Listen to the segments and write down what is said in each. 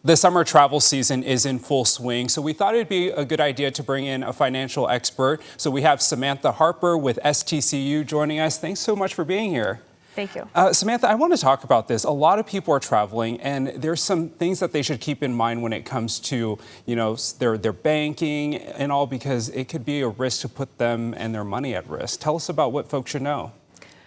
The summer travel season is in full swing, so we thought it'd be a good idea to bring in a financial expert. So we have Samantha Harper with STCU joining us. Thanks so much for being here. Thank you. Samantha, I want to talk about this. A lot of people are traveling, and there's some things that they should keep in mind when it comes to, their banking and all, because it could be a risk to put them and their money at risk. Tell us about what folks should know.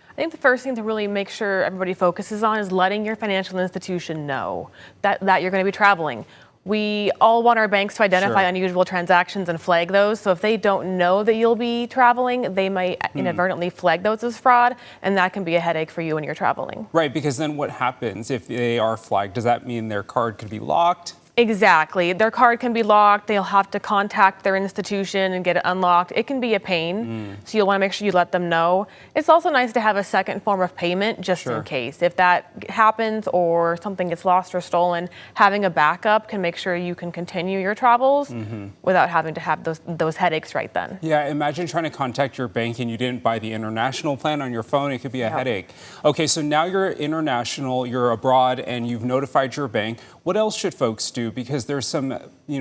I think the first thing to really make sure everybody focuses on is letting your financial institution know that you're going to be traveling. We all want our banks to identify unusual transactions and flag those. So if they don't know that you'll be traveling, they might inadvertently flag those as fraud, and that can be a headache for you when you're traveling. Right, because then what happens if they are flagged? Does that mean their card could be locked? Exactly. Their card can be locked. They'll have to contact their institution and get it unlocked. It can be a pain, so you'll want to make sure you let them know. It's also nice to have a second form of payment just in case. If that happens or something gets lost or stolen, having a backup can make sure you can continue your travels without having to have those headaches right then. Yeah, imagine trying to contact your bank and you didn't buy the international plan on your phone. It could be a headache. Okay, so now you're international, you're abroad, and you've notified your bank. What else should folks do? Because there's some,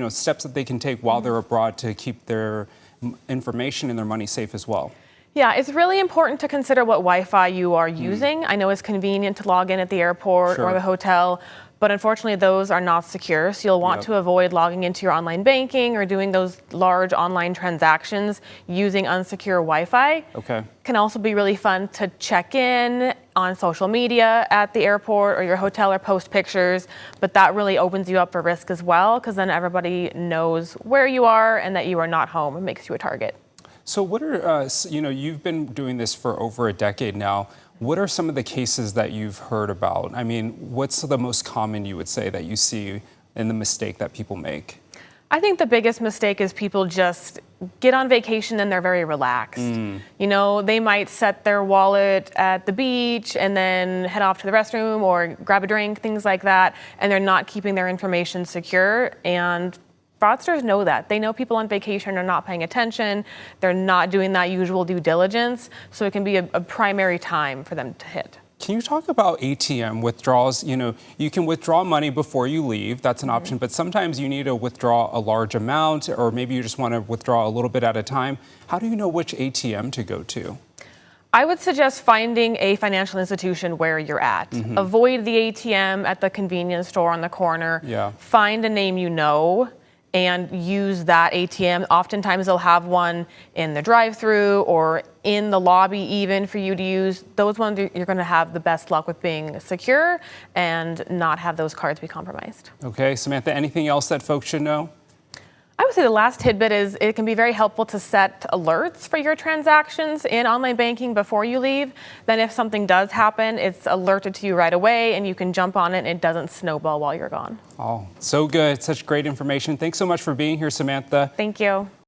steps that they can take while they're abroad to keep their information and their money safe as well. Yeah, it's really important to consider what Wi-Fi you are using. I know it's convenient to log in at the airport or the hotel, but unfortunately those are not secure. So you'll want to avoid logging into your online banking or doing those large online transactions using unsecure Wi-Fi. Okay. Can also be really fun to check in on social media at the airport or your hotel or post pictures, but that really opens you up for risk as well, because then everybody knows where you are and that you are not home and makes you a target. So what are, you've been doing this for over a decade now. What are some of the cases that you've heard about? I mean, what's the most common you would say that you see in the mistake that people make? I think the biggest mistake is people just get on vacation and they're very relaxed. They might set their wallet at the beach and then head off to the restroom or grab a drink, things like that, and they're not keeping their information secure. And fraudsters know that. They know people on vacation are not paying attention. They're not doing that usual due diligence. So it can be a primary time for them to hit. Can you talk about ATM withdrawals? You can withdraw money before you leave. That's an option. But sometimes you need to withdraw a large amount, or maybe you just want to withdraw a little bit at a time. How do you know which ATM to go to? I would suggest finding a financial institution where you're at. Avoid the ATM at the convenience store on the corner. Find a name you know and use that ATM. Oftentimes they'll have one in the drive-through or in the lobby even for you to use. Those ones you're gonna have the best luck with being secure and not have those cards be compromised. Okay, Samantha, anything else that folks should know? I would say the last tidbit is it can be very helpful to set alerts for your transactions in online banking before you leave. Then if something does happen, it's alerted to you right away and you can jump on it and it doesn't snowball while you're gone. Oh, so good. Such great information. Thanks so much for being here, Samantha. Thank you.